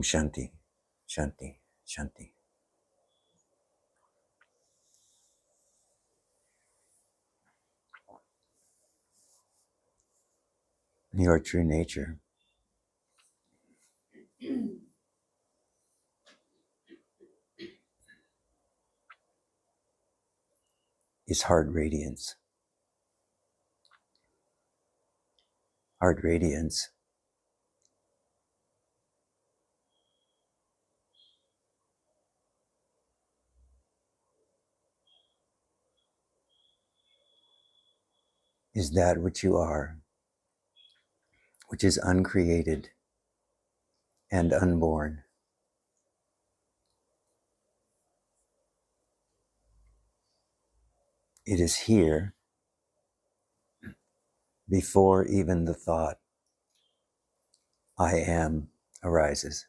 Shanti, Shanti, Shanti. Your true nature is heart radiance. Heart radiance is that which you are, which is uncreated and unborn. It is here before even the thought, I am, arises.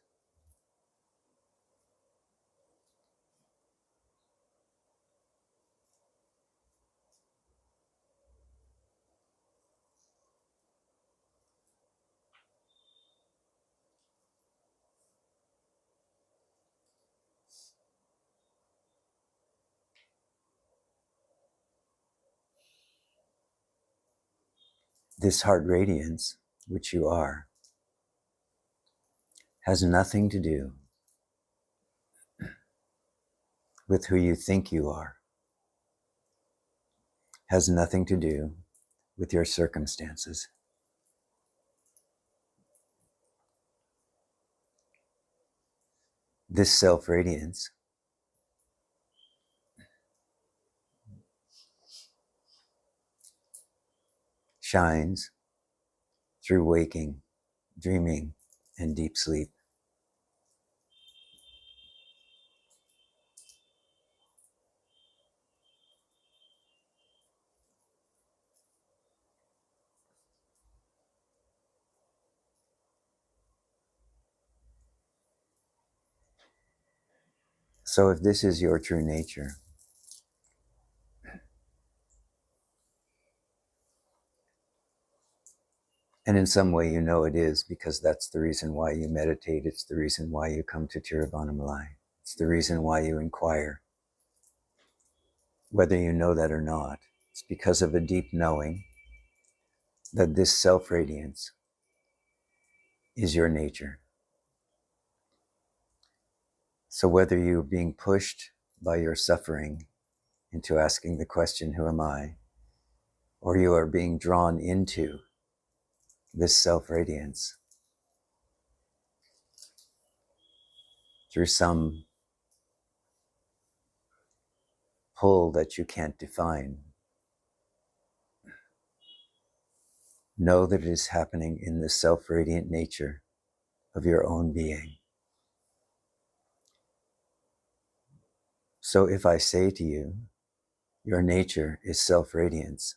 This heart radiance, which you are, has nothing to do with who you think you are, has nothing to do with your circumstances. This self-radiance shines through waking, dreaming, and deep sleep. So if this is your true nature, and in some way you know it is, because that's the reason why you meditate, it's the reason why you come to Tiruvanamalai, it's the reason why you inquire, whether you know that or not, it's because of a deep knowing that this self-radiance is your nature. So whether you're being pushed by your suffering into asking the question, who am I? Or you are being drawn into this self-radiance through some pull that you can't define, know that it is happening in the self-radiant nature of your own being. So if I say to you, your nature is self-radiance,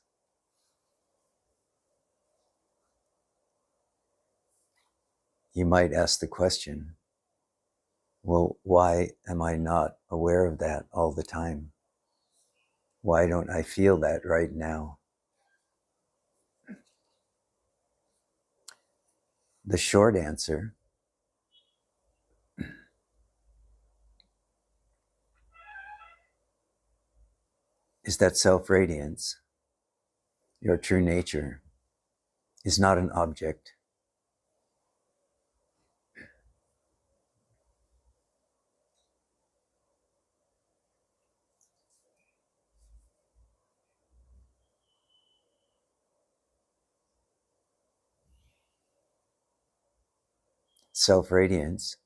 you might ask the question, well, why am I not aware of that all the time? Why don't I feel that right now? The short answer is that self-radiance, your true nature, is not an object. Self-radiance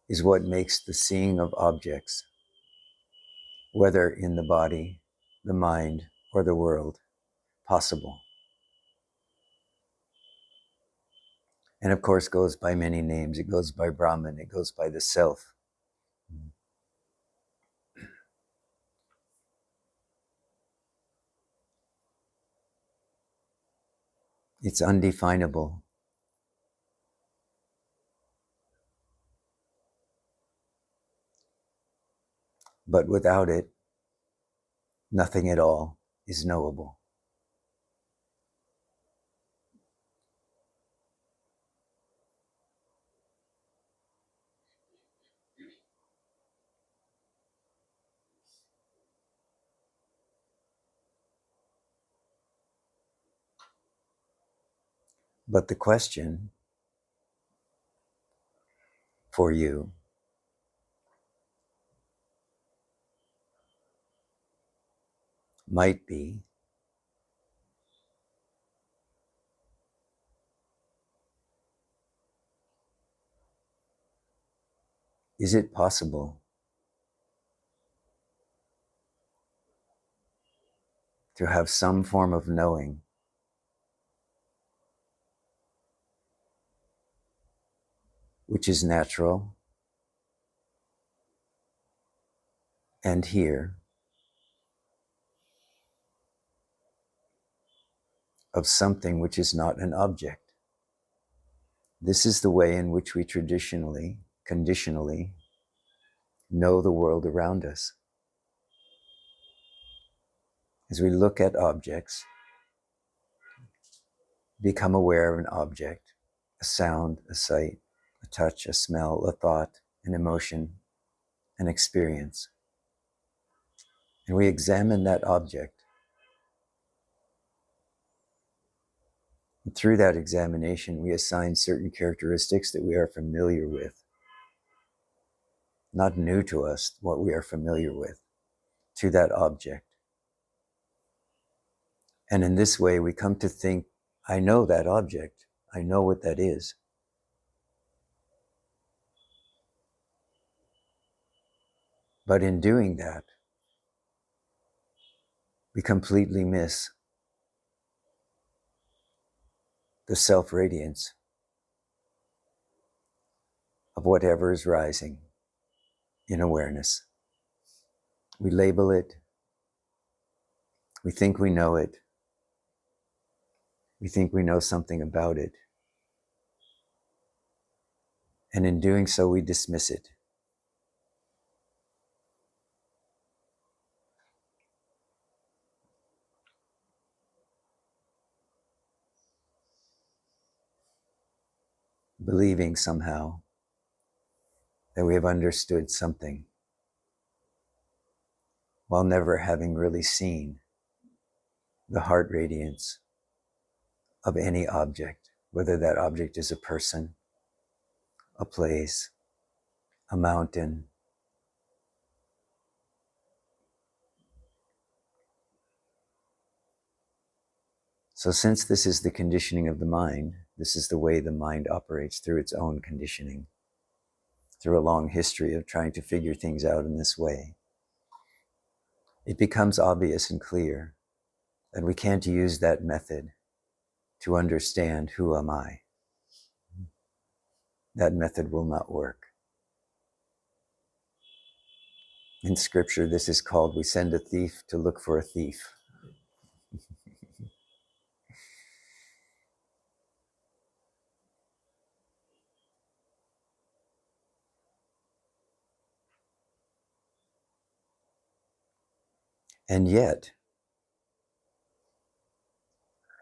is what makes the seeing of objects, whether in the body, the mind, or the world, possible. And of course goes by many names. It goes by Brahman, it goes by the self. It's undefinable. But without it, nothing at all is knowable. But the question for you might be, is it possible to have some form of knowing which is natural and here, of something which is not an object? This is the way in which we traditionally, conditionally, know the world around us. As we look at objects, become aware of an object, a sound, a sight, a touch, a smell, a thought, an emotion, an experience. And we examine that object. And through that examination, we assign certain characteristics that we are familiar with, not new to us, what we are familiar with, to that object. And in this way, we come to think, I know that object. I know what that is. But in doing that, we completely miss the self-radiance of whatever is rising in awareness. We label it. We think we know it. We think we know something about it. And in doing so, we dismiss it. Believing somehow that we have understood something while never having really seen the heart radiance of any object, whether that object is a person, a place, a mountain. So since this is the conditioning of the mind, this is the way the mind operates through its own conditioning, through a long history of trying to figure things out in this way, it becomes obvious and clear that we can't use that method to understand who am I. That method will not work. In scripture, this is called, we send a thief to look for a thief. And yet,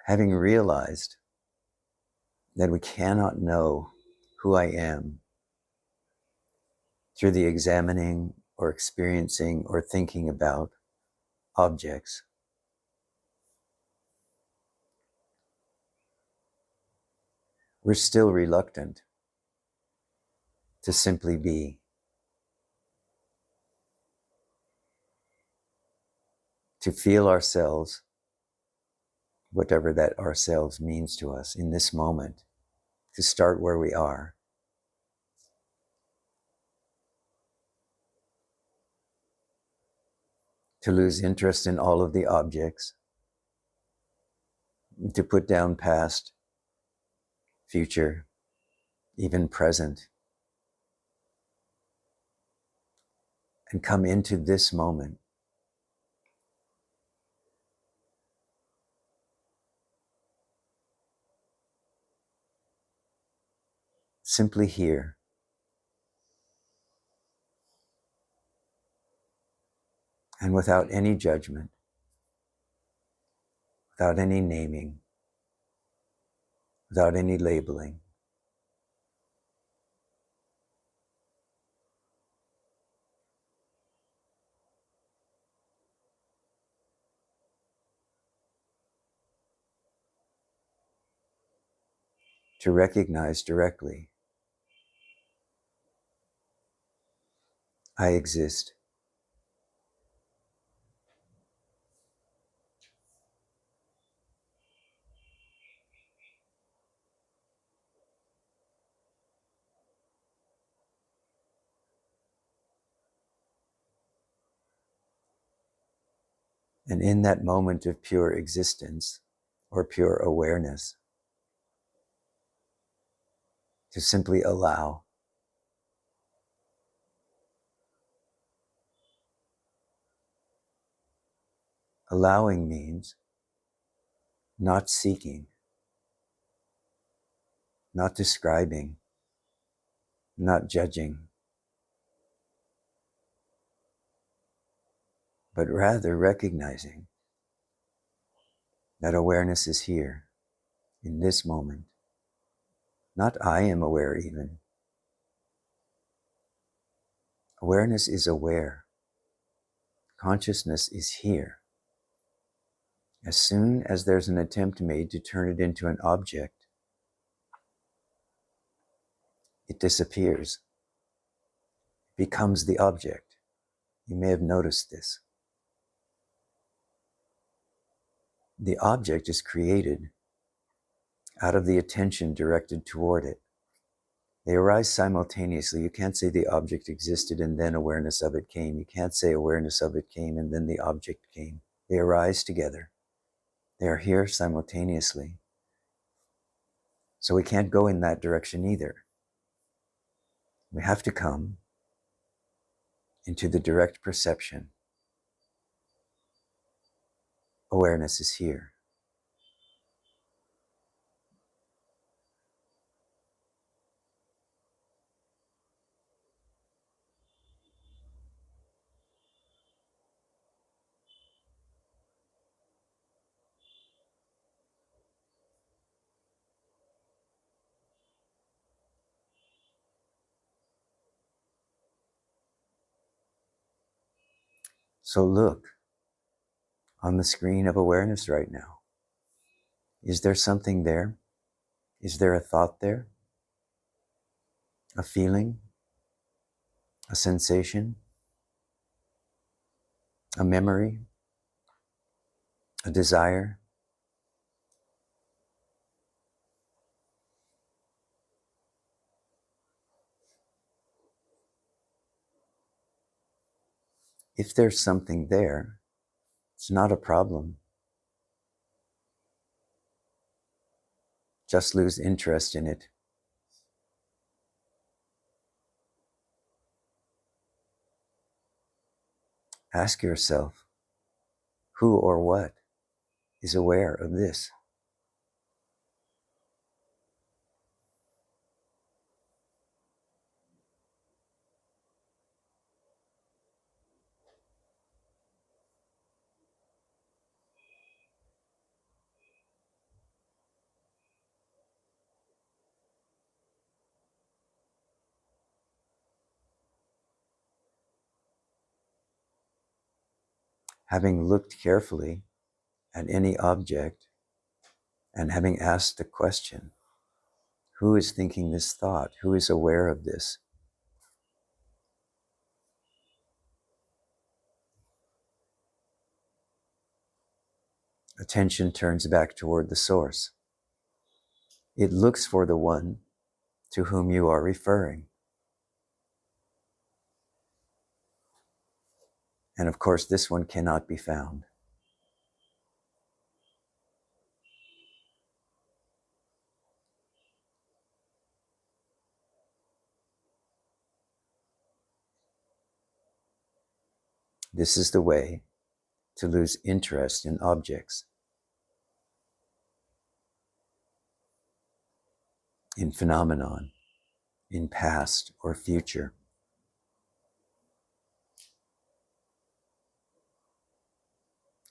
having realized that we cannot know who I am through the examining or experiencing or thinking about objects, we're still reluctant to simply be, to feel ourselves, whatever that ourselves means to us in this moment, to start where we are. To lose interest in all of the objects, to put down past, future, even present, and come into this moment. Simply here. And without any judgment, without any naming, without any labeling. to recognize directly, I exist. And in that moment of pure existence or pure awareness, to simply allow. Allowing means not seeking, not describing, not judging, but rather recognizing that awareness is here in this moment. Not I am aware even. Awareness is aware. Consciousness is here. As soon as there's an attempt made to turn it into an object, it disappears, becomes the object. You may have noticed this. The object is created out of the attention directed toward it. They arise simultaneously. You can't say the object existed and then awareness of it came. You can't say awareness of it came and then the object came. They arise together. They are here simultaneously. So we can't go in that direction either. We have to come into the direct perception. Awareness is here. So look on the screen of awareness right now. Is there something there? Is there a thought there? A feeling? A sensation? A memory? A desire? If there's something there, it's not a problem. Just lose interest in it. Ask yourself, who or what is aware of this? Having looked carefully at any object and having asked the question, who is thinking this thought? Who is aware of this? Attention turns back toward the source. It looks for the one to whom you are referring. And of course, this one cannot be found. This is the way to lose interest in objects, in phenomenon, in past or future,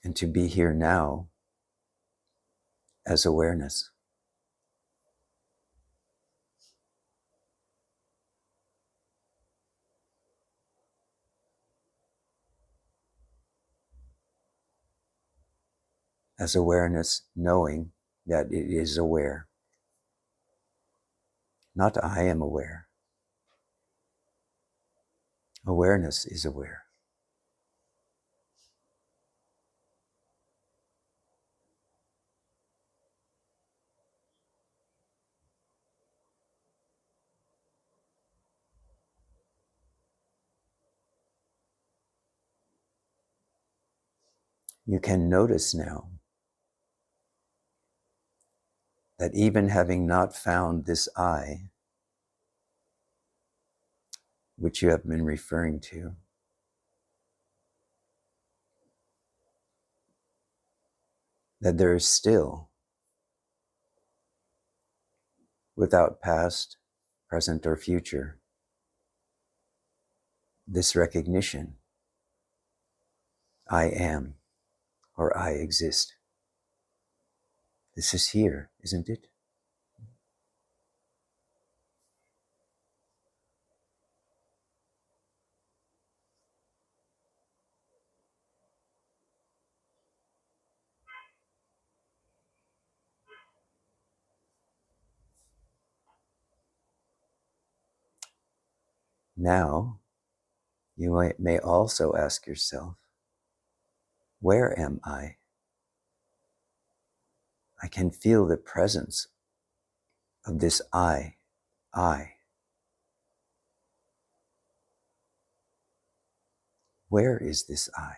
and to be here now as awareness. As awareness knowing that it is aware. Not I am aware. Awareness is aware. You can notice now that even having not found this I, which you have been referring to, that there is still, without past, present, or future, this recognition, I am, or I exist. This is here, isn't it? Now, you may also ask yourself, where am I? I can feel the presence of this I. Where is this I?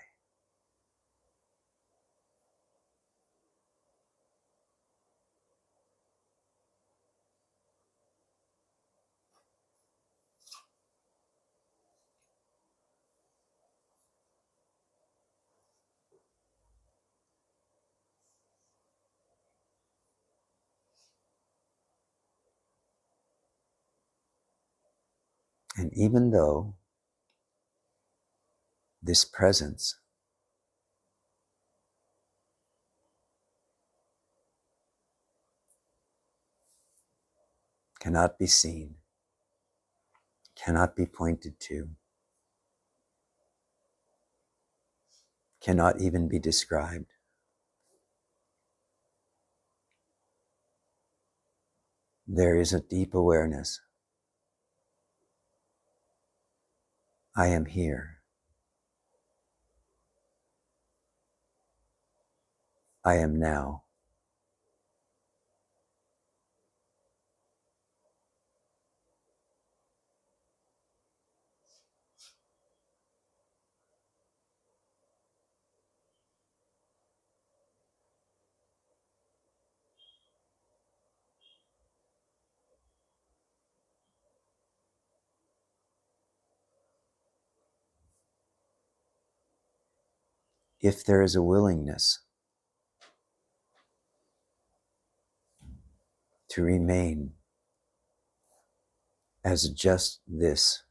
And even though this presence cannot be seen, cannot be pointed to, cannot even be described, there is a deep awareness. I am here. I am now. If there is a willingness to remain as just this,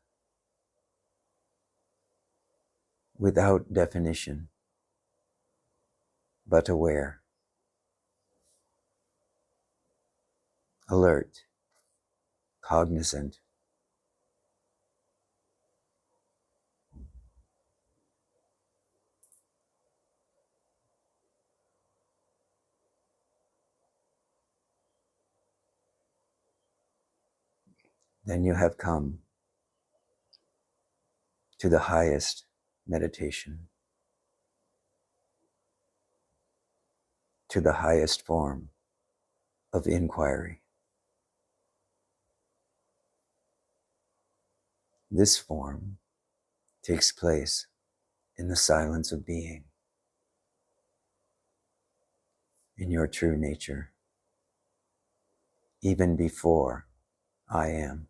without definition, but aware, alert, cognizant, then you have come to the highest meditation, to the highest form of inquiry. This form takes place in the silence of being, in your true nature, even before I am.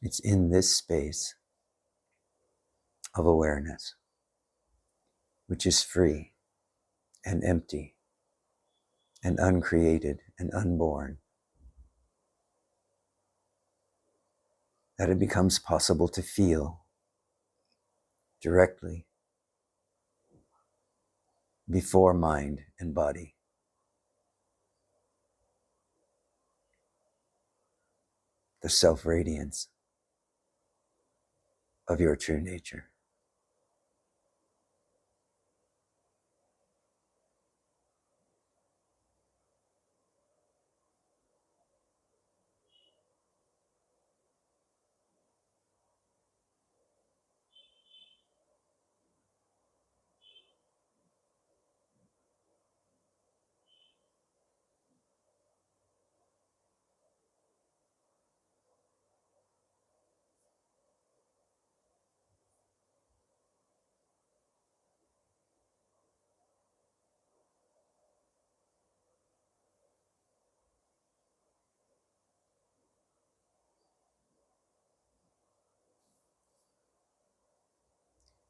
It's in this space of awareness, which is free and empty and uncreated and unborn, that it becomes possible to feel directly before mind and body the self-radiance of your true nature.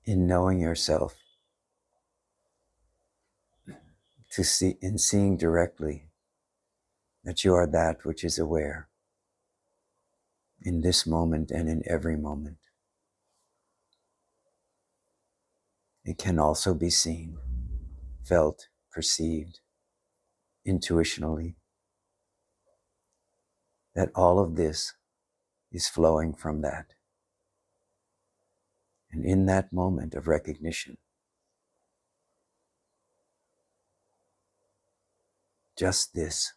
In knowing yourself, in seeing directly that you are that which is aware in this moment and in every moment, it can also be seen, felt, perceived, intuitionally, that all of this is flowing from that. And in that moment of recognition, just this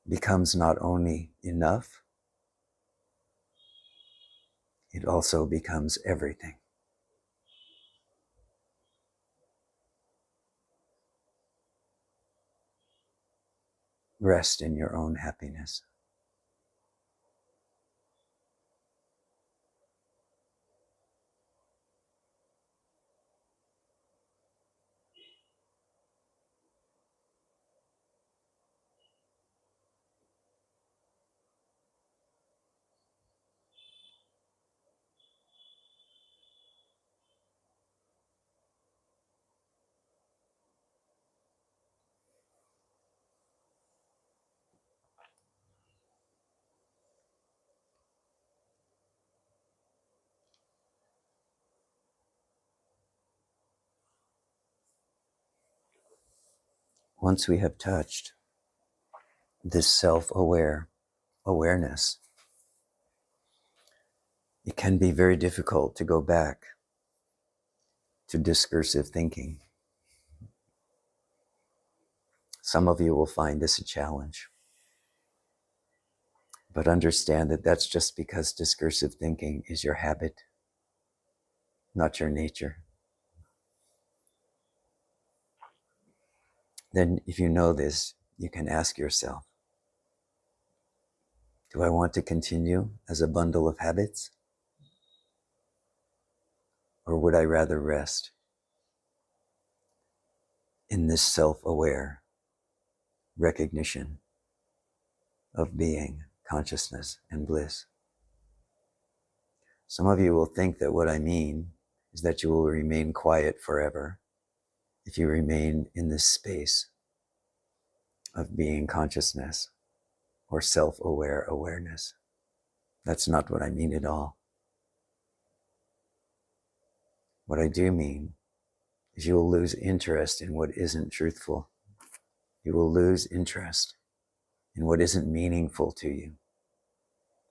becomes not only enough, it also becomes everything. Rest in your own happiness. Once we have touched this awareness, it can be very difficult to go back to discursive thinking. Some of you will find this a challenge, but understand that that's just because discursive thinking is your habit, not your nature. Then if you know this, you can ask yourself, do I want to continue as a bundle of habits? Or would I rather rest in this self-aware recognition of being, consciousness, and bliss? Some of you will think that what I mean is that you will remain quiet forever if you remain in this space of being consciousness or self-aware awareness. That's not what I mean at all. What I do mean is you will lose interest in what isn't truthful. You will lose interest in what isn't meaningful to you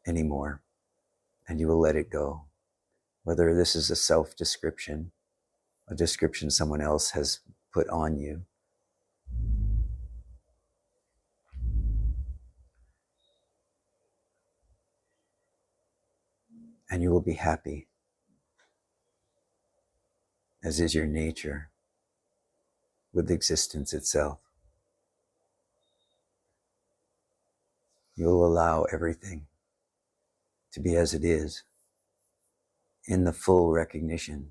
anymore, and you will let it go. Whether this is a self-description, a description someone else has put on you, and you will be happy, as is your nature, with existence itself. You will allow everything to be as it is, in the full recognition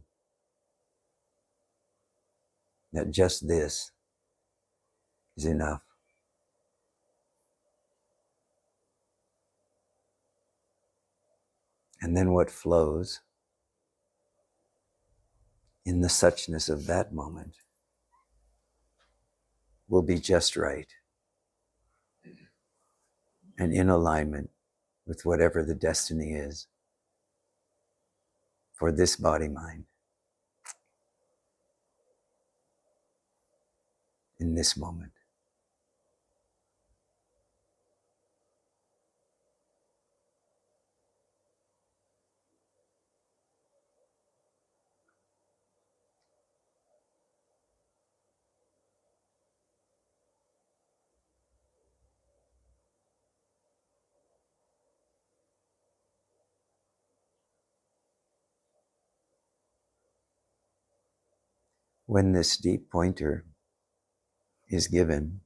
that just this is enough. And then what flows in the suchness of that moment will be just right. and in alignment with whatever the destiny is for this body-mind in this moment. When this deep pointer is given,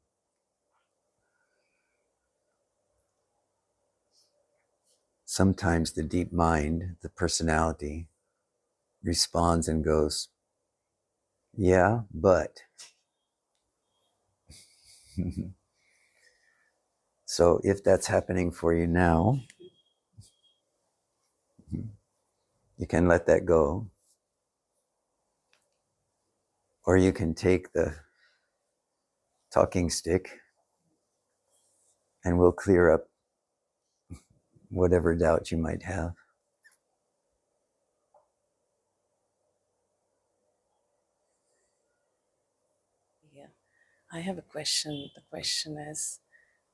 sometimes the deep mind, the personality, responds and goes, yeah, but. So if that's happening for you now, you can let that go, or you can take the talking stick and we'll clear up whatever doubt you might have. Yeah, I have a question. The question is,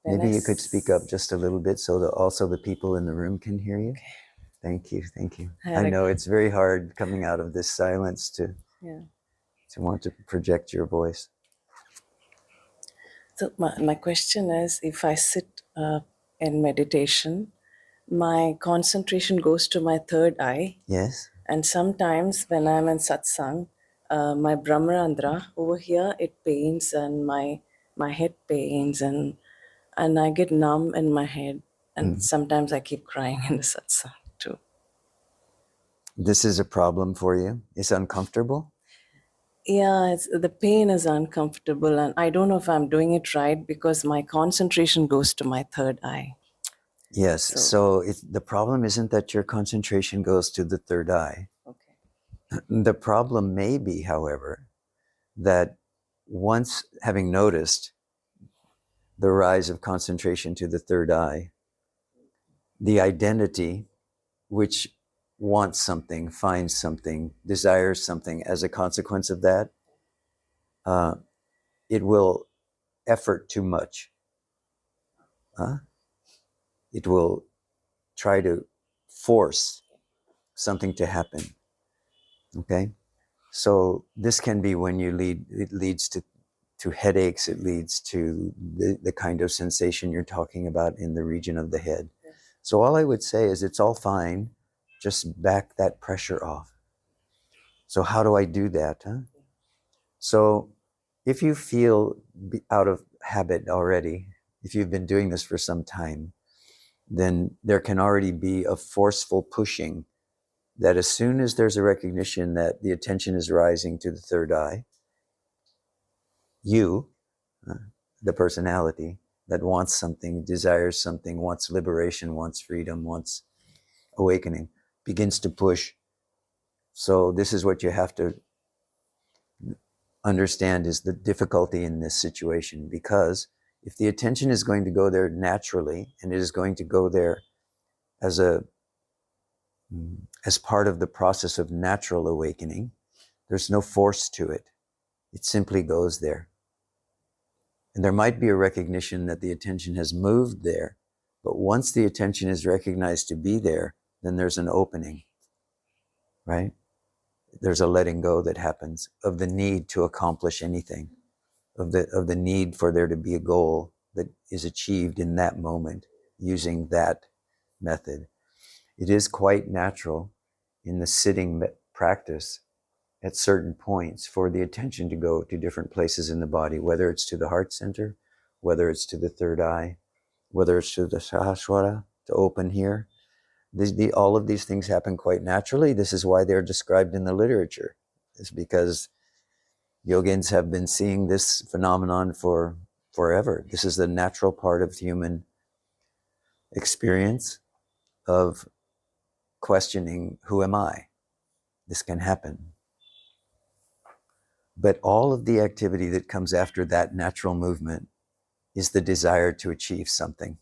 Maybe you could speak up just a little bit so that also the people in the room can hear you. Okay. Thank you, thank you. I know it's very hard coming out of this silence to want to project your voice. So my question is, if I sit in meditation, my concentration goes to my third eye. Yes. And sometimes when I'm in satsang, my brahmarandra over here, it pains and my head pains and I get numb in my head. And sometimes I keep crying in the satsang too. This is a problem for you? It's uncomfortable? Yeah, the pain is uncomfortable and I don't know if I'm doing it right because my concentration goes to my third eye. Yes, so the problem isn't that your concentration goes to the third eye. Okay. The problem may be, however, that once having noticed the rise of concentration to the third eye, the identity which wants something, finds something, desires something as a consequence of that, it will effort too much. It will try to force something to happen. Okay? So this can be when it leads to headaches, it leads to the kind of sensation you're talking about in the region of the head. Yes. So all I would say is it's all fine, just back that pressure off. So how do I do that? So if you feel out of habit already, if you've been doing this for some time, then there can already be a forceful pushing that as soon as there's a recognition that the attention is rising to the third eye, you, the personality that wants something, desires something, wants liberation, wants freedom, wants awakening, begins to push. So this is what you have to understand is the difficulty in this situation, because if the attention is going to go there naturally and it is going to go there as part of the process of natural awakening, there's no force to it. It simply goes there. And there might be a recognition that the attention has moved there, but once the attention is recognized to be there, then there's an opening, right? There's a letting go that happens of the need to accomplish anything, of the need for there to be a goal that is achieved in that moment using that method. It is quite natural in the sitting practice at certain points for the attention to go to different places in the body, whether it's to the heart center, whether it's to the third eye, whether it's to the Sahasrara, to open here. All of these things happen quite naturally. This is why they're described in the literature. It's because yogins have been seeing this phenomenon for forever. This is the natural part of human experience of questioning, who am I? This can happen. But all of the activity that comes after that natural movement is the desire to achieve something.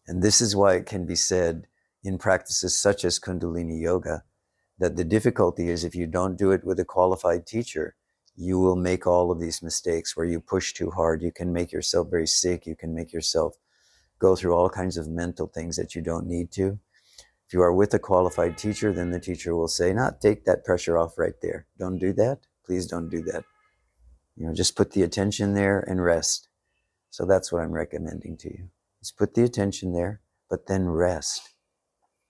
And this is why it can be said in practices such as Kundalini Yoga, that the difficulty is if you don't do it with a qualified teacher, you will make all of these mistakes where you push too hard. You can make yourself very sick. You can make yourself go through all kinds of mental things that you don't need to. If you are with a qualified teacher, then the teacher will say, take that pressure off right there. Don't do that. Please don't do that. Just put the attention there and rest. So that's what I'm recommending to you. Just put the attention there, but then rest.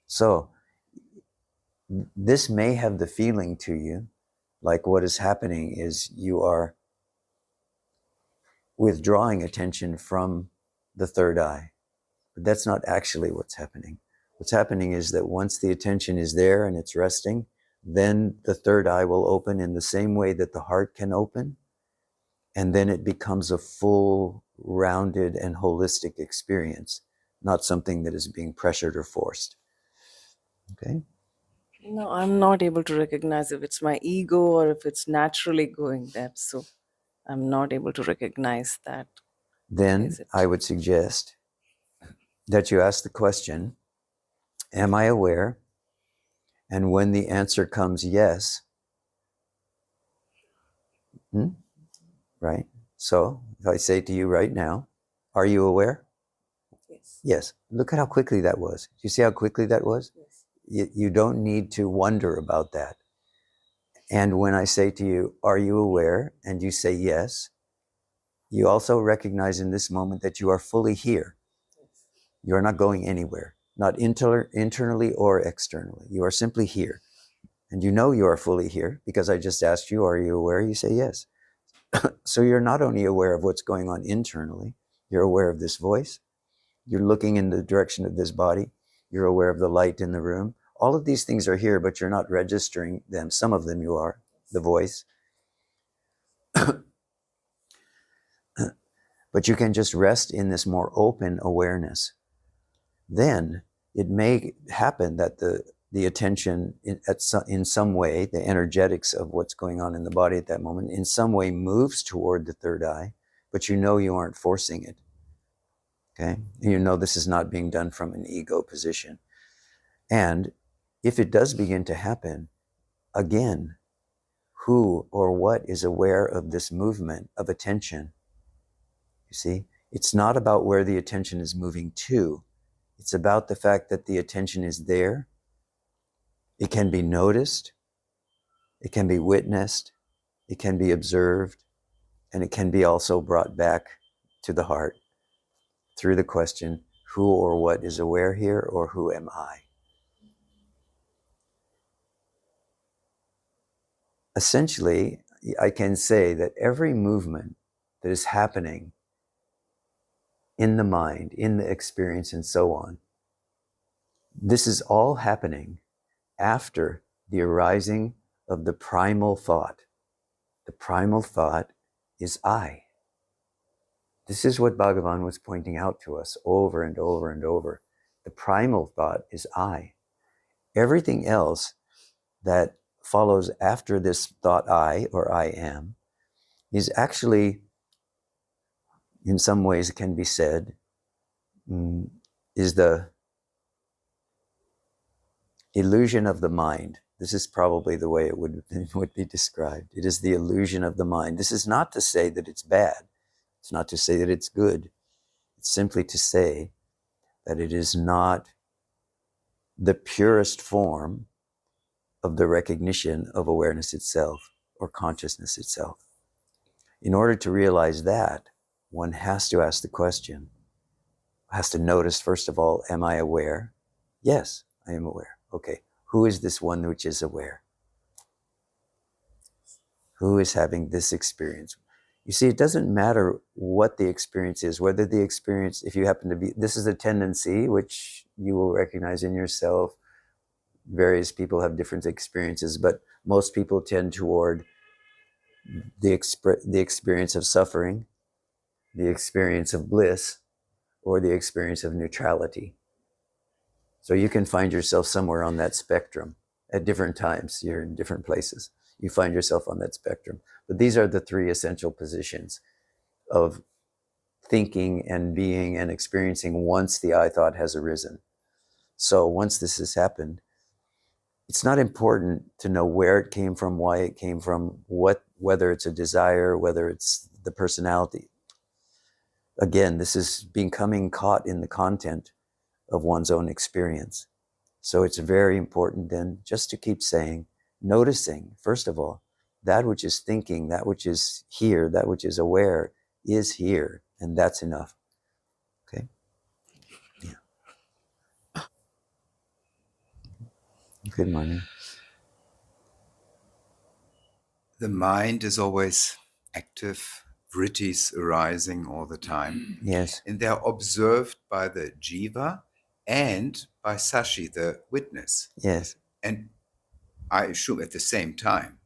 So this may have the feeling to you like what is happening is you are withdrawing attention from the third eye. But that's not actually what's happening. What's happening is that once the attention is there and it's resting, then the third eye will open in the same way that the heart can open. And then it becomes a full, rounded, and holistic experience, not something that is being pressured or forced. Okay? No, I'm not able to recognize if it's my ego or if it's naturally going there. So I'm not able to recognize that. Then I would suggest that you ask the question, am I aware? And when the answer comes yes, right? So if I say to you right now, are you aware? Yes. Yes. Look at how quickly that was. Do you see how quickly that was? Yes. You don't need to wonder about that. And when I say to you, are you aware? And you say yes, you also recognize in this moment that you are fully here. You are not going anywhere, not internally or externally. You are simply here. And you know you are fully here because I just asked you, are you aware? You say yes. So you're not only aware of what's going on internally, you're aware of this voice. You're looking in the direction of this body. You're aware of the light in the room. All of these things are here, but you're not registering them. Some of them you are, the voice. But you can just rest in this more open awareness. Then it may happen that the attention in some way, the energetics of what's going on in the body at that moment, in some way moves toward the third eye, but you know you aren't forcing it. Okay? You know this is not being done from an ego position. And if it does begin to happen, again, who or what is aware of this movement of attention? You see, it's not about where the attention is moving to. It's about the fact that the attention is there. It can be noticed. It can be witnessed. It can be observed. And it can be also brought back to the heart through the question, who or what is aware here, or who am I? Essentially, I can say that every movement that is happening in the mind, in the experience, and so on, this is all happening after the arising of the primal thought. The primal thought is I. This is what Bhagavan was pointing out to us over and over and over. The primal thought is I. Everything else that follows after this thought I, or I am, is actually, in some ways it can be said, is the illusion of the mind. This is probably the way it would be described. It is the illusion of the mind. This is not to say that it's bad. It's not to say that it's good. It's simply to say that it is not the purest form of the recognition of awareness itself or consciousness itself. In order to realize that, one has to ask the question, has to notice, first of all, am I aware? Yes, I am aware. Okay, who is this one which is aware? Who is having this experience? You see, it doesn't matter what the experience is, whether the experience, if you happen to be, this is a tendency which you will recognize in yourself. Various people have different experiences, but most people tend toward the experience of suffering, the experience of bliss, or the experience of neutrality. So you can find yourself somewhere on that spectrum at different times. You're in different places. You find yourself on that spectrum. But these are the three essential positions of thinking and being and experiencing once the I thought has arisen. So once this has happened, it's not important to know where it came from, why it came from, whether it's a desire, whether it's the personality. Again, this is becoming caught in the content of one's own experience. So it's very important then just to keep saying, noticing, first of all, that which is thinking, that which is here, that which is aware is here, and that's enough. Okay? Yeah. Good morning. The mind is always active, vrittis arising all the time. Yes. And they're observed by the jiva and by sashi, the witness. Yes. And I assume at the same time.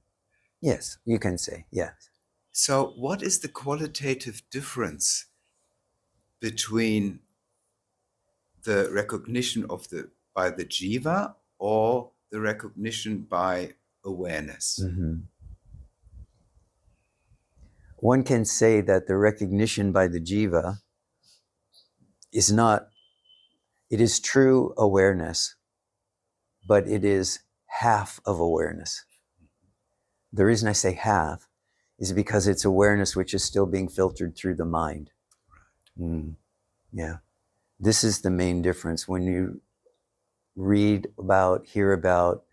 Yes, you can say, yes. So what is the qualitative difference between the recognition of by the jiva or the recognition by awareness? Mm-hmm. One can say that the recognition by the jiva is not, it is true awareness, but it is half of awareness. The reason I say half is because it's awareness which is still being filtered through the mind. Yeah. This is the main difference. When you read about, hear about,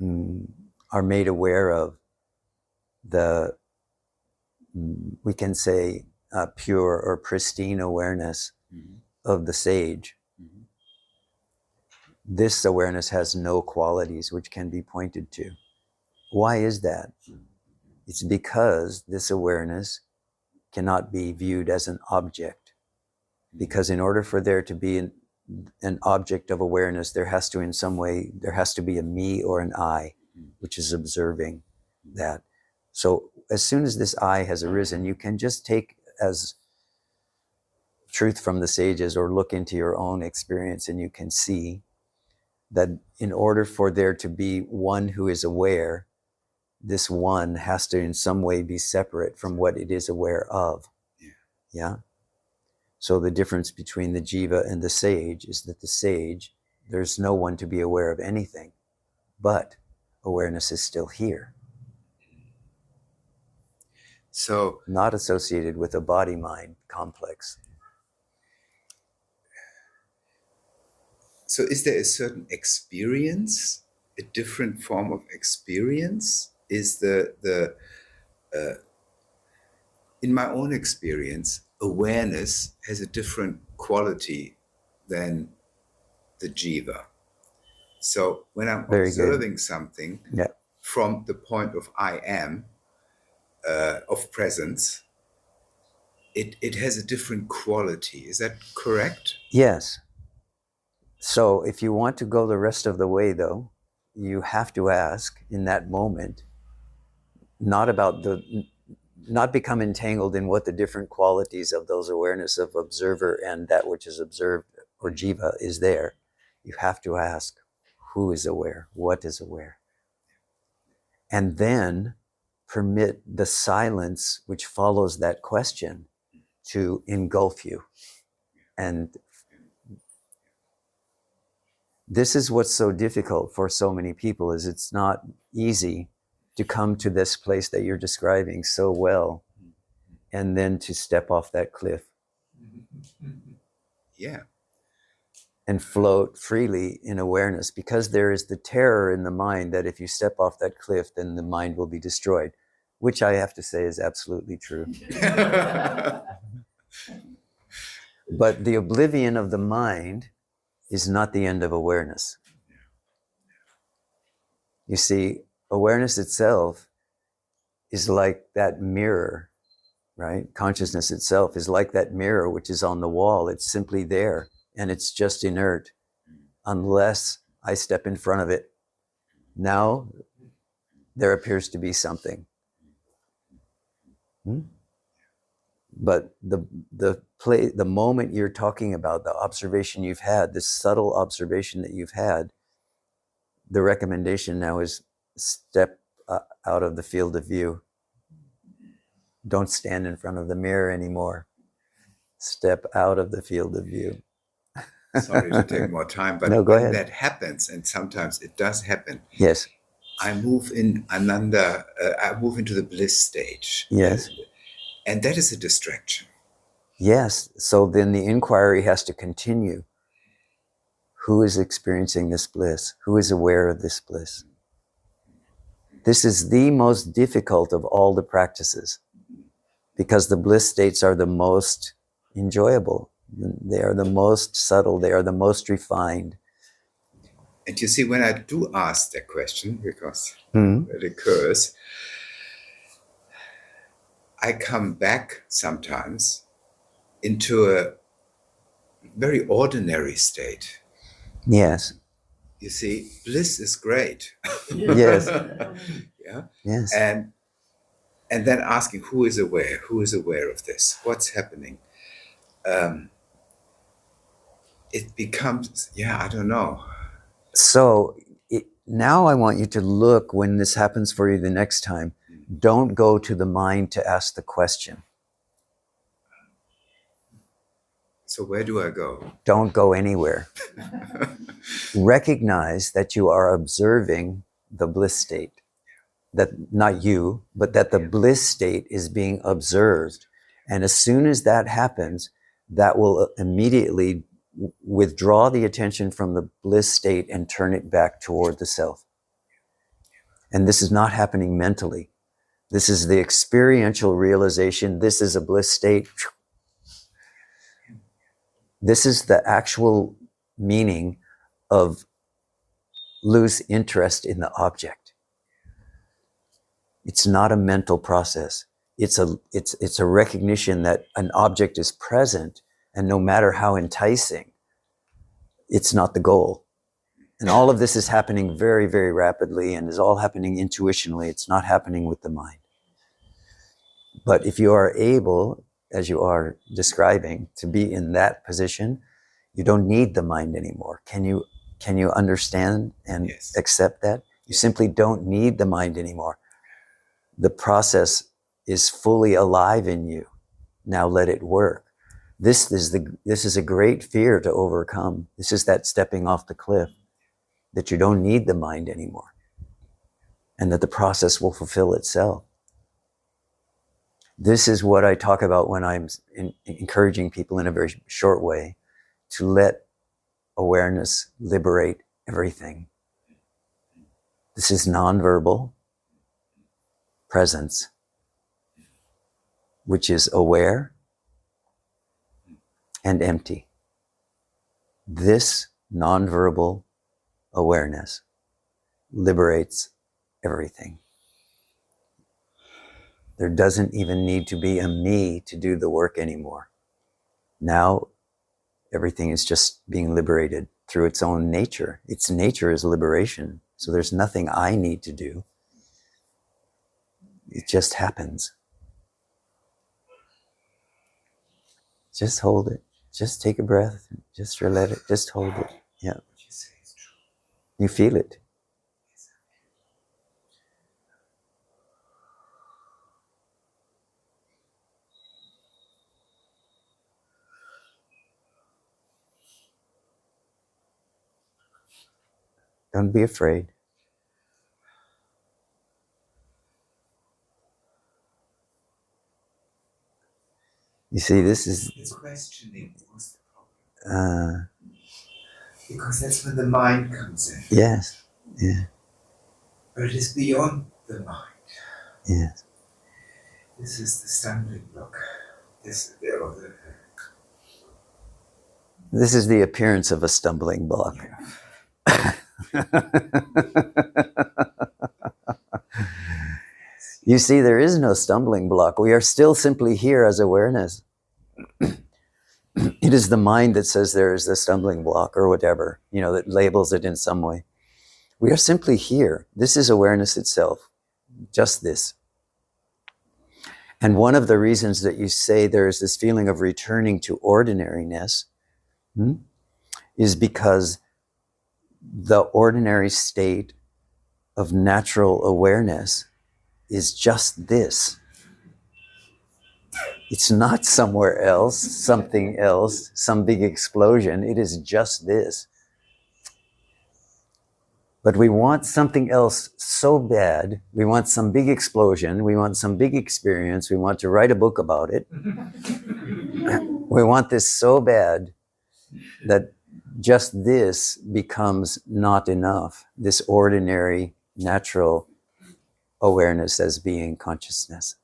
are made aware of the, we can say, pure or pristine awareness of the sage, this awareness has no qualities which can be pointed to. Why is that? It's because this awareness cannot be viewed as an object. Because in order for there to be an object of awareness, there has to, in some way, there has to be a me or an I, which is observing that. So as soon as this I has arisen, you can just take as truth from the sages or look into your own experience, and you can see that in order for there to be one who is aware, this one has to in some way be separate from what it is aware of. Yeah? So the difference between the jiva and the sage is that the sage, there's no one to be aware of anything, but awareness is still here. So not associated with a body-mind complex. So is there a certain experience, a different form of experience? Is in my own experience, awareness has a different quality than the jiva. So when I'm observing something from the point of I am, of presence, it has a different quality. Is that correct? Yes. So if you want to go the rest of the way, though, you have to ask in that moment, not become entangled in what the different qualities of those awareness of observer and that which is observed or jiva is there. You have to ask, who is aware? What is aware? And then permit the silence which follows that question to engulf you. And this is what's so difficult for so many people, is it's not easy to come to this place that you're describing so well and then to step off that cliff. Yeah. And float freely in awareness, because there is the terror in the mind that if you step off that cliff, then the mind will be destroyed, which I have to say is absolutely true. But the oblivion of the mind is not the end of awareness. You see, awareness itself is like that mirror, right? Consciousness itself is like that mirror which is on the wall. It's simply there, and it's just inert unless I step in front of it. Now there appears to be something. But the moment you're talking about, the observation you've had, this subtle observation that you've had, the recommendation now is step out of the field of view. Don't stand in front of the mirror anymore. Step out of the field of view. Sorry to take more time, but no, go when ahead. that happens, and sometimes it does happen, yes, I move in ananda. I move into the bliss stage. Yes. And that is a distraction. Yes. So then the inquiry has to continue. Who is experiencing this bliss? Who is aware of this bliss? This is the most difficult of all the practices, because the bliss states are the most enjoyable. They are the most subtle. They are the most refined. And you see, when I do ask that question, because it occurs, I come back sometimes into a very ordinary state. Yes. You see, bliss is great. Yes. Yeah. Yes. And then asking, who is aware? Who is aware of this? What's happening? It becomes, I don't know. So now I want you to look when this happens for you the next time. Don't go to the mind to ask the question. So where do I go? Don't go anywhere. Recognize that you are observing the bliss state. That not you, but that the bliss state is being observed. And as soon as that happens, that will immediately withdraw the attention from the bliss state and turn it back toward the self. And this is not happening mentally. This is the experiential realization. This is a bliss state. This is the actual meaning of lose interest in the object. It's not a mental process. It's a recognition that an object is present, and no matter how enticing, it's not the goal. And all of this is happening very, very rapidly and is all happening intuitionally. It's not happening with the mind. But if you are able, as you are describing, to be in that position, you don't need the mind anymore. Can you understand and accept that? You simply don't need the mind anymore. The process is fully alive in you. Now let it work. This is a great fear to overcome. This is that stepping off the cliff, that you don't need the mind anymore, and that the process will fulfill itself. This is what I talk about when I'm encouraging people in a very short way to let awareness liberate everything. This is nonverbal presence, which is aware and empty. This nonverbal awareness liberates everything. There doesn't even need to be a me to do the work anymore. Now, everything is just being liberated through its own nature. Its nature is liberation. So there's nothing I need to do. It just happens. Just hold it. Just take a breath. Just let it. Just hold it. Yeah. You feel it. Don't be afraid. You see, this is... It's questioning what's the problem. Because that's when the mind comes in. Yes. Yeah. But it is beyond the mind. Yes. This is the stumbling block. This is the appearance of a stumbling block. Yeah. You see, there is no stumbling block. We are still simply here as awareness. It is the mind that says there is a stumbling block or whatever, that labels it in some way. We are simply here. This is awareness itself, just this. And one of the reasons that you say there is this feeling of returning to ordinariness is because the ordinary state of natural awareness is just this. It's not somewhere else, something else, some big explosion. It is just this. But we want something else so bad. We want some big explosion. We want some big experience. We want to write a book about it. We want this so bad that just this becomes not enough. This ordinary, natural awareness as being consciousness.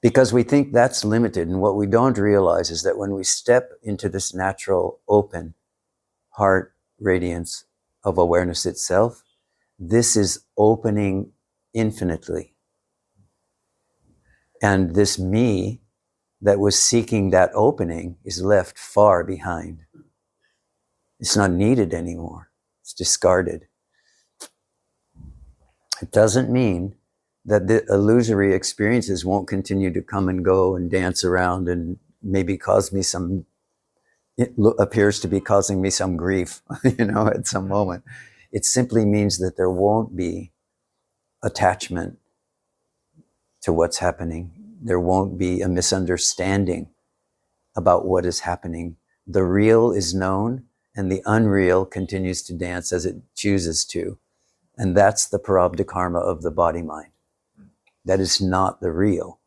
Because we think that's limited. And what we don't realize is that when we step into this natural, open heart radiance of awareness itself, this is opening infinitely. And this me that was seeking that opening is left far behind. It's not needed anymore. It's discarded. It doesn't mean that the illusory experiences won't continue to come and go and dance around and maybe cause me some, it appears to be causing me some grief, at some moment. It simply means that there won't be attachment to what's happening. There won't be a misunderstanding about what is happening. The real is known and the unreal continues to dance as it chooses to. And that's the parabdha karma of the body-mind. That is not the real.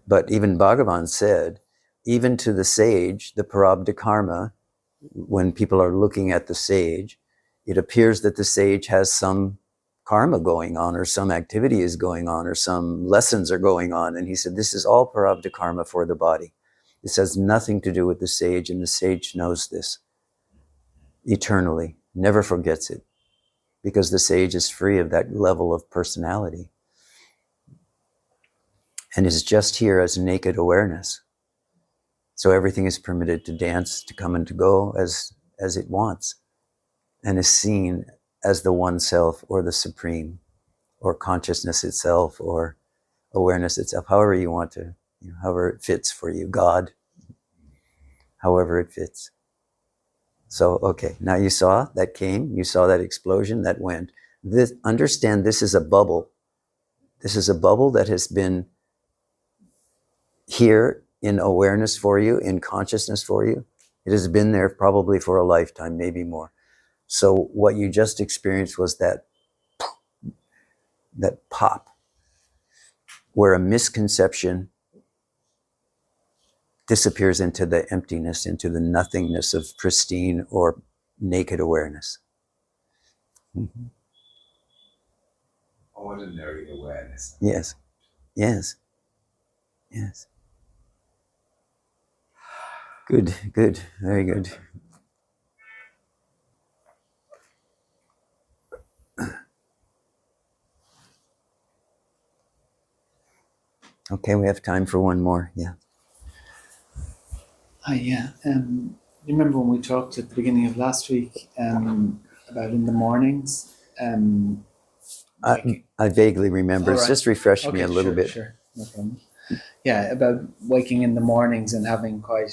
But even Bhagavan said, even to the sage, the parabdha karma, when people are looking at the sage, it appears that the sage has some karma going on or some activity is going on or some lessons are going on. And he said, this is all parabdha karma for the body. This has nothing to do with the sage, and the sage knows this eternally, never forgets it, because the sage is free of that level of personality and is just here as naked awareness. So everything is permitted to dance, to come and to go as it wants, and is seen as the one self or the supreme or consciousness itself or awareness itself, however you want to, however it fits for you, God, however it fits. So, okay, now you saw that came, you saw that explosion, that went. Understand this is a bubble. This is a bubble that has been here in awareness for you, in consciousness for you. It has been there probably for a lifetime, maybe more. So what you just experienced was that pop, where a misconception disappears into the emptiness, into the nothingness of pristine or naked awareness. Mm-hmm. Ordinary awareness. Yes, yes, yes. Good, good, very good. Okay, we have time for one more, yeah. Yeah. You remember when we talked at the beginning of last week about in the mornings? I vaguely remember. It's just refreshed me a little bit. Sure, no problem. Yeah, about waking in the mornings and having quite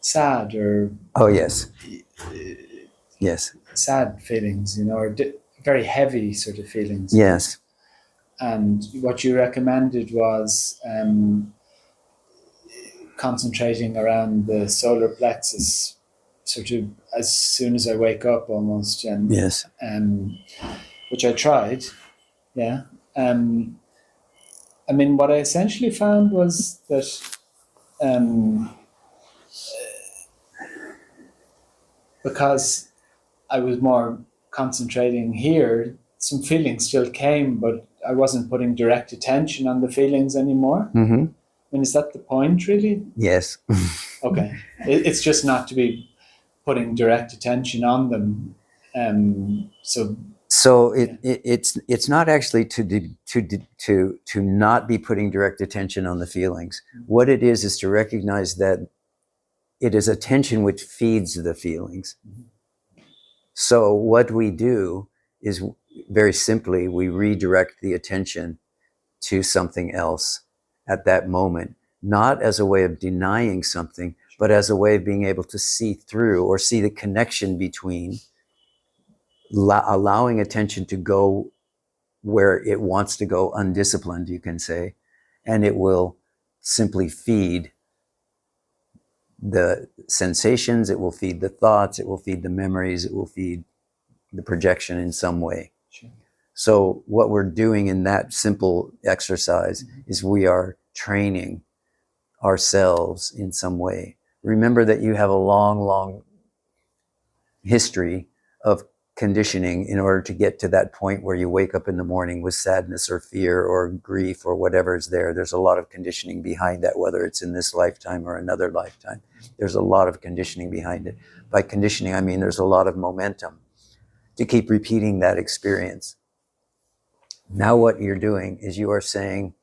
sad or... Oh, yes. Yes. Sad feelings, or very heavy sort of feelings. Yes. And what you recommended was concentrating around the solar plexus, sort of as soon as I wake up almost. And yes. Which I tried. Yeah. What I essentially found was that because I was more concentrating here, some feelings still came, but I wasn't putting direct attention on the feelings anymore. Mm-hmm. Is that the point, really? Yes. Okay. It's just not to be putting direct attention on them. So it's not actually to not be putting direct attention on the feelings. Mm-hmm. What it is to recognize that it is attention which feeds the feelings. Mm-hmm. So what we do is very simply, we redirect the attention to something else at that moment, not as a way of denying something, but as a way of being able to see through or see the connection between allowing attention to go where it wants to go undisciplined, you can say, and it will simply feed the sensations, it will feed the thoughts, it will feed the memories, it will feed the projection in some way. Sure. So what we're doing in that simple exercise is we are training ourselves in some way. Remember that you have a long history of conditioning in order to get to that point where you wake up in the morning with sadness or fear or grief or whatever is there. There's a lot of conditioning behind that, whether it's in this lifetime or another lifetime. There's a lot of conditioning behind it. By conditioning, I mean there's a lot of momentum to keep repeating that experience. Now what you're doing is you are saying,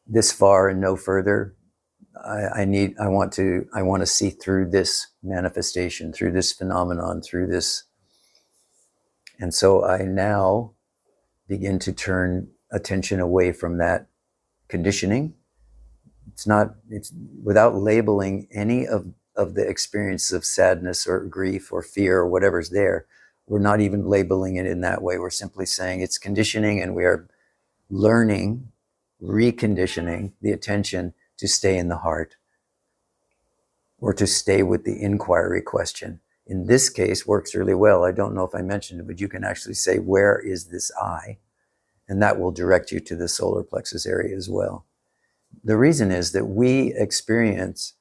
this far and no further. I want to see through this manifestation, through this phenomenon, through this. And so I now begin to turn attention away from that conditioning. It's without labeling any of the experience of sadness or grief or fear or whatever's there. We're not even labeling it in that way. We're simply saying it's conditioning, and we are learning, reconditioning the attention to stay in the heart, or to stay with the inquiry question. In this case, works really well. I don't know if I mentioned it, but you can actually say, where is this I? And that will direct you to the solar plexus area as well. The reason is that we experience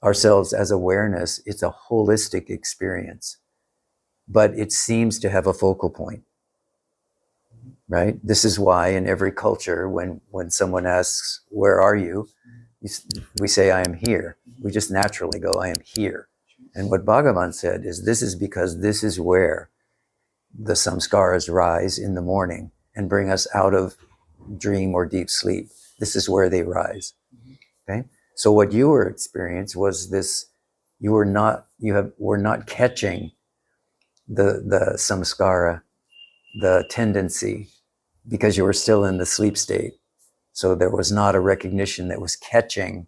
ourselves as awareness. It's a holistic experience, but it seems to have a focal point, right? This is why in every culture, when someone asks, where are you? We say, I am here. We just naturally go, I am here. And what Bhagavan said is, this is because this is where the samskaras rise in the morning and bring us out of dream or deep sleep. This is where they rise. Okay? So what you were experiencing was this, were not catching the samskara, the tendency, because you were still in the sleep state. So there was not a recognition that was catching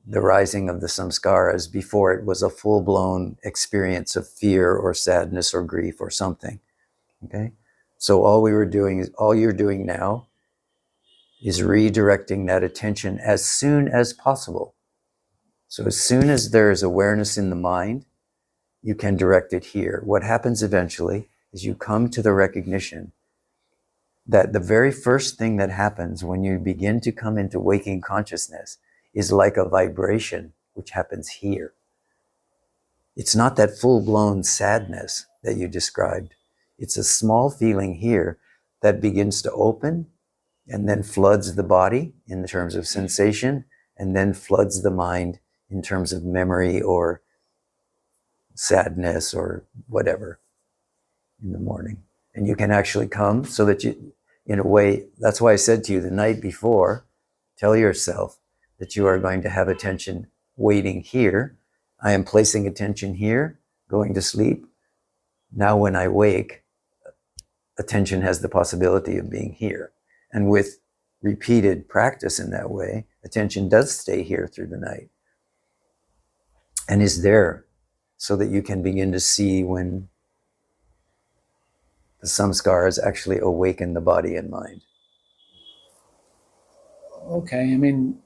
the rising of the samskaras before it was a full-blown experience of fear or sadness or grief or something. Okay? So all you're doing now is redirecting that attention as soon as possible. So as soon as there is awareness in the mind, you can direct it here. What happens eventually is you come to the recognition that the very first thing that happens when you begin to come into waking consciousness is like a vibration which happens here. It's not that full-blown sadness that you described. It's a small feeling here that begins to open and then floods the body in terms of sensation, and then floods the mind in terms of memory or sadness or whatever in the morning. And you can actually come so that you, in a way, that's why I said to you the night before, tell yourself that you are going to have attention waiting here. I am placing attention here, going to sleep. Now when I wake, attention has the possibility of being here. And with repeated practice in that way, attention does stay here through the night and is there so that you can begin to see when the samskaras actually awaken the body and mind. Okay, I mean,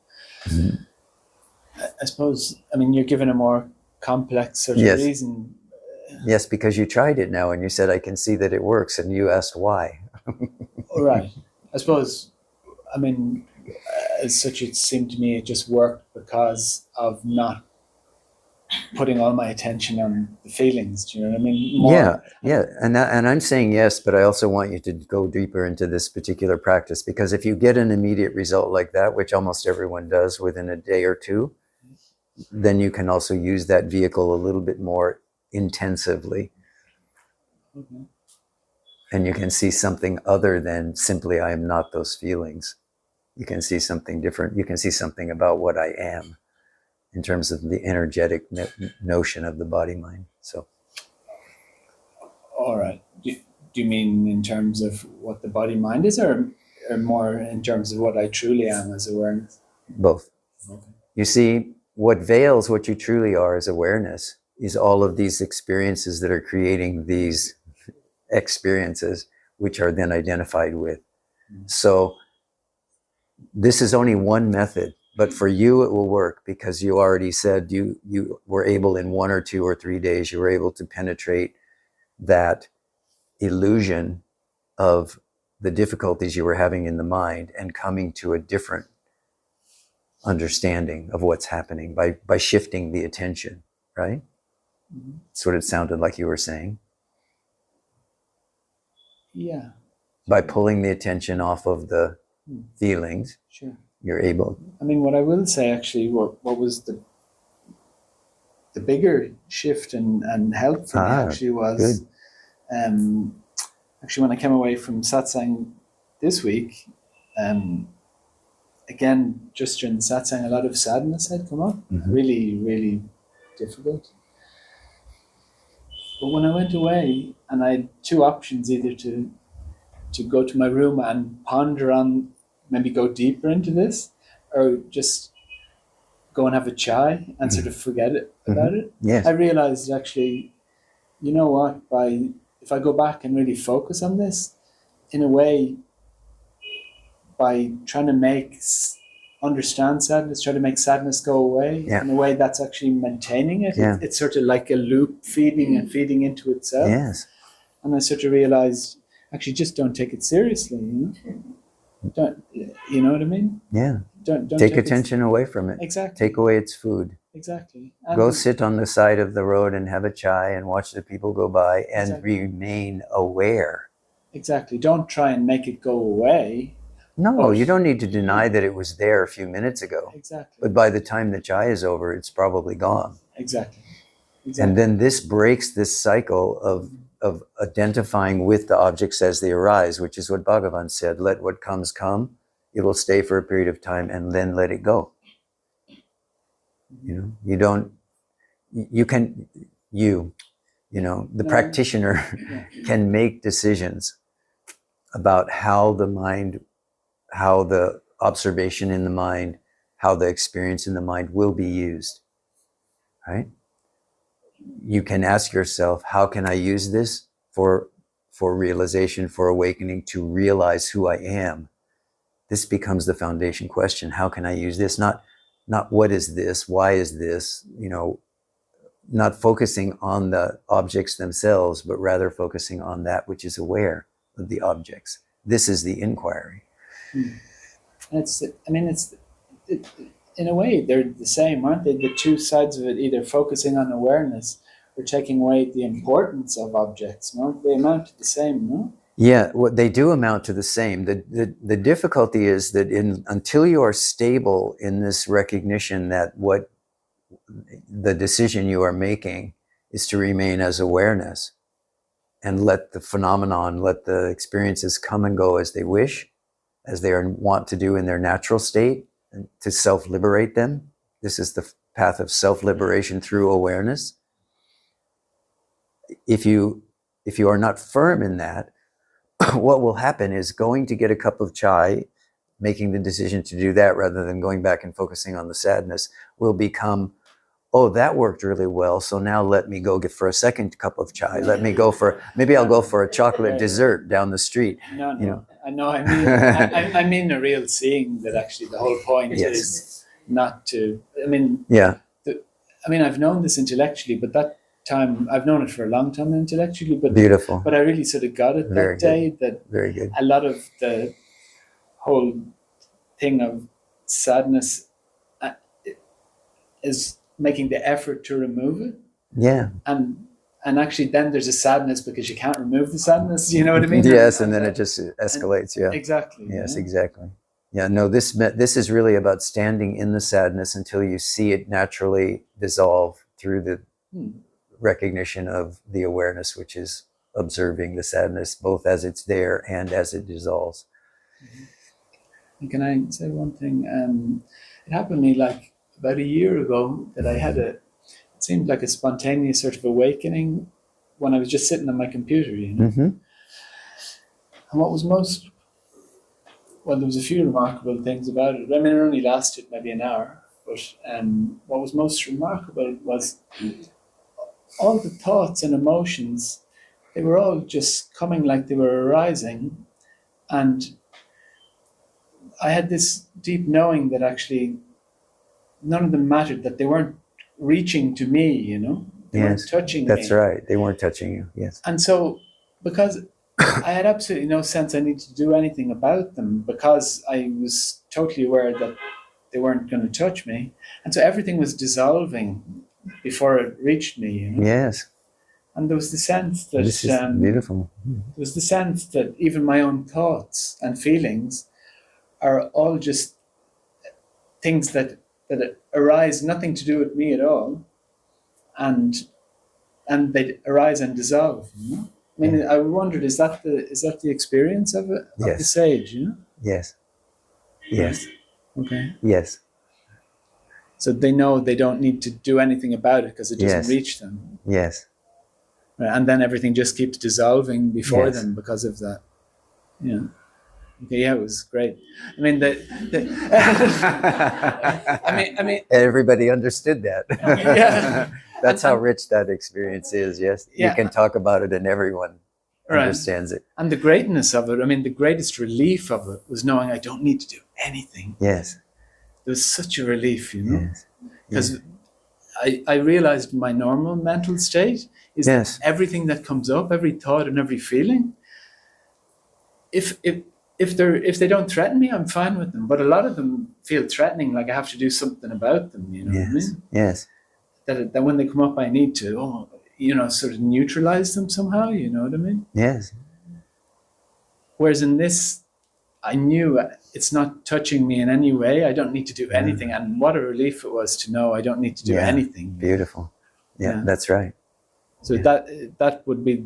I suppose, you're given a more complex sort of reason. Yes, because you tried it now and you said, I can see that it works, and you asked why. Right. I suppose, as such, it seemed to me it just worked because of not putting all my attention on the feelings. Do you know what I mean? Yeah. And I'm saying yes, but I also want you to go deeper into this particular practice, because if you get an immediate result like that, which almost everyone does within a day or two, then you can also use that vehicle a little bit more intensively. Okay. And you can see something other than simply, I am not those feelings. You can see something different. You can see something about what I am in terms of the energetic notion of the body-mind. So. All right. Do you mean in terms of what the body-mind is, or more in terms of what I truly am as awareness? Both. Okay. You see, what veils what you truly are as awareness is all of these experiences that are creating these experiences, which are then identified with. So this is only one method, but for you it will work because you already said you were able in 1 or 2 or 3 days, you were able to penetrate that illusion of the difficulties you were having in the mind and coming to a different understanding of what's happening by shifting the attention, right? That's what it sounded like you were saying. Yeah. By pulling the attention off of the feelings, Sure. you're able. I mean, what I will say actually, what was the bigger shift and help for me actually was, actually when I came away from satsang this week, again, just during the satsang, a lot of sadness had come up, really, really difficult. But when I went away, and I had 2 options, either to go to my room and ponder on, maybe go deeper into this, or just go and have a chai and sort of forget about it. Yes. I realized actually, you know what, if I go back and really focus on this, in a way, by trying to understand sadness, try to make sadness go away, in a way that's actually maintaining it. Yeah. It's sort of like a loop feeding and feeding into itself. Yes. And I sort of realized, actually, just don't take it seriously. Don't, you know what I mean? Yeah. Don't take attention away from it. Exactly. Take away its food. Exactly. Go sit on the side of the road and have a chai and watch the people go by and remain aware. Exactly. Don't try and make it go away. No, you don't need to deny that it was there a few minutes ago. Exactly. But by the time the chai is over, it's probably gone. Exactly. And then this breaks this cycle of identifying with the objects as they arise, which is what Bhagavan said, let what comes come, it will stay for a period of time and then let it go. You know, the practitioner can make decisions about how the observation in the mind, how the experience in the mind will be used, right? You can ask yourself, how can I use this for realization, for awakening, to realize who I am? This becomes the foundation question. How can I use this? Not what is this? Why is this? Not focusing on the objects themselves, but rather focusing on that which is aware of the objects. This is the inquiry. In a way, they're the same, aren't they? The 2 sides of it, either focusing on awareness or taking away the importance of objects. No? They amount to the same, no? Yeah, what they do amount to the same. The difficulty is that until you are stable in this recognition that what the decision you are making is to remain as awareness and let the phenomenon, let the experiences come and go as they wish, as they want to do in their natural state, and to self-liberate them. This is the path of self-liberation through awareness. If you are not firm in that, what will happen is going to get a cup of chai, making the decision to do that rather than going back and focusing on the sadness, will become, oh, that worked really well, so now let me go get for a second cup of chai. Maybe I'll go for a chocolate dessert down the street. No. I know. I mean a real seeing that actually the whole point is not to. I've known this intellectually, but that time I've known it for a long time intellectually. But beautiful. But I really sort of got it that day. That very good. A lot of the whole thing of sadness is making the effort to remove it. Yeah. And actually then there's a sadness because you can't remove the sadness, you know what I mean? Yes, and then it just escalates, yeah. Exactly. Yes, exactly. Yeah, no, this is really about standing in the sadness until you see it naturally dissolve through the recognition of the awareness, which is observing the sadness, both as it's there and as it dissolves. Can I say one thing? It happened to me like about a year ago that I had it seemed like a spontaneous sort of awakening when I was just sitting on my computer, And what was there was a few remarkable things about it. I mean, it only lasted maybe an hour, but what was most remarkable was all the thoughts and emotions they were all just coming like they were arising. And I had this deep knowing that actually none of them mattered, that they weren't reaching to me, you know? They weren't touching me. That's right. They weren't touching you, yes. And so, because I had absolutely no sense I needed to do anything about them, because I was totally aware that they weren't going to touch me. And so everything was dissolving before it reached me, you know? Yes. And there was the sense that... This is beautiful. There was the sense that even my own thoughts and feelings are all just things that arise, nothing to do with me at all. And they arise and dissolve, you know? I mean, I wondered, is that the experience of it, of the sage, you know? Yes. Yes. Okay. Yes. So they know they don't need to do anything about it because it doesn't reach them. Yes. And then everything just keeps dissolving before them because of that. Yeah. Okay, yeah, it was great. I mean, I mean, everybody understood that. Yeah. That's how rich that experience is. Yes, yeah. You can talk about it, and everyone understands it. And the greatness of it. I mean, the greatest relief of it was knowing I don't need to do anything. Yes, there was such a relief, you know, because I realized my normal mental state is that everything that comes up, every thought and every feeling, if they don't threaten me, I'm fine with them. But a lot of them feel threatening, like I have to do something about them. You know what I mean? Yes. That when they come up, I need to, sort of neutralize them somehow. You know what I mean? Yes. Whereas in this, I knew it's not touching me in any way. I don't need to do anything. And what a relief it was to know I don't need to do anything. Beautiful. Yeah, that's right. So that would be.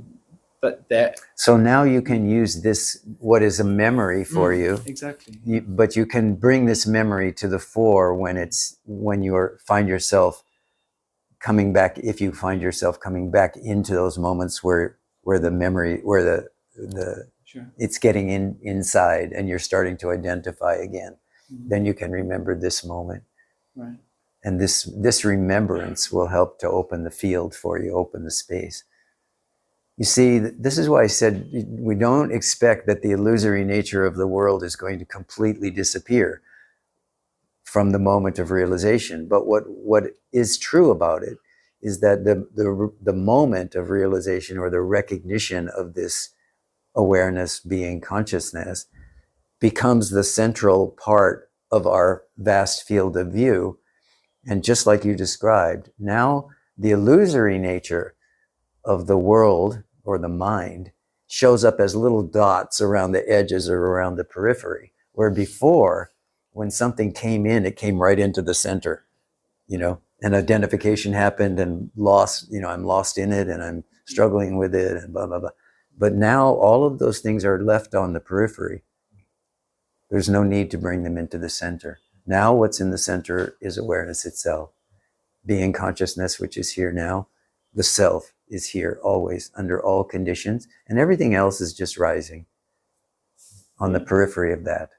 So now you can use this, what is a memory for you. Exactly. But you can bring this memory to the fore when you find yourself coming back, if you find yourself coming back into those moments where the memory, where the it's getting inside and you're starting to identify again. Then you can remember this moment. Right. And this remembrance will help to open the field for you, open the space. You see, this is why I said we don't expect that the illusory nature of the world is going to completely disappear from the moment of realization. But what is true about it is that the moment of realization, or the recognition of this awareness, being, consciousness, becomes the central part of our vast field of view. And just like you described, now the illusory nature of the world, or the mind, shows up as little dots around the edges or around the periphery, where before, when something came in, it came right into the center, and identification happened, and lost, I'm lost in it, and I'm struggling with it, and blah, blah, blah. But now all of those things are left on the periphery. There's no need to bring them into the center. Now what's in the center is awareness itself, being, consciousness, which is here now. The self is here always, under all conditions, and everything else is just rising on the periphery of that.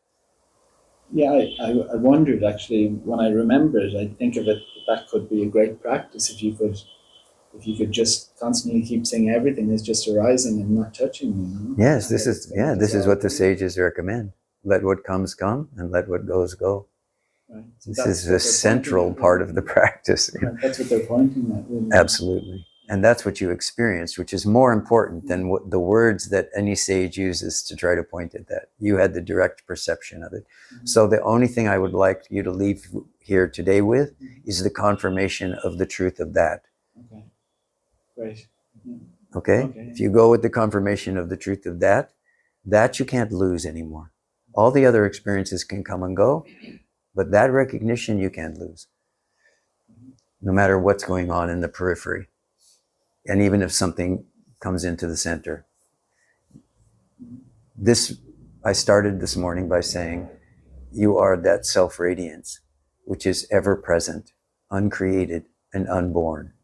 Yeah, I wondered, actually, when I remember it, I think of it that could be a great practice if you could just constantly keep saying everything is just arising and not touching me. Yes, this is what the sages recommend. Let what comes come, and let what goes go. Right. So this is the central part of the practice. Right. That's what they're pointing at. Really. Absolutely. And that's what you experienced, which is more important than what the words that any sage uses to try to point at that. You had the direct perception of it. Mm-hmm. So the only thing I would like you to leave here today with is the confirmation of the truth of that. Okay. Great. Yeah. Okay? If you go with the confirmation of the truth of that you can't lose anymore. All the other experiences can come and go, but that recognition you can't lose, no matter what's going on in the periphery. And even if something comes into the center. I started this morning by saying, you are that self-radiance, which is ever present, uncreated, and unborn.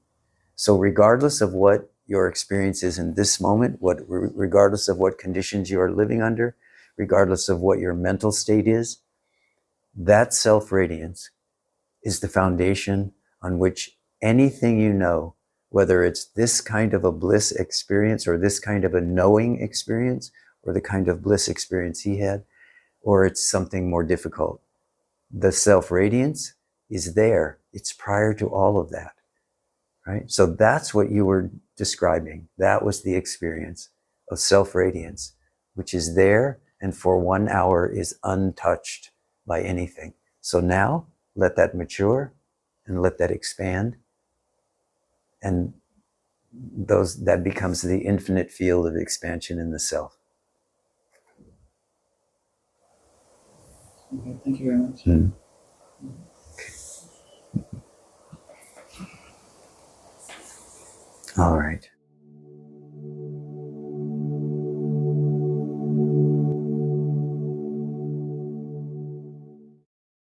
So regardless of what your experience is in this moment, regardless of what conditions you are living under, regardless of what your mental state is, that self-radiance is the foundation on which anything you know whether it's this kind of a bliss experience or this kind of a knowing experience or the kind of bliss experience he had, or it's something more difficult. The self-radiance is there. It's prior to all of that, right? So that's what you were describing. That was the experience of self-radiance, which is there and for 1 hour is untouched by anything. So now let that mature and let that expand. And that becomes the infinite field of expansion in the self. Okay, thank you very much. Mm. All right.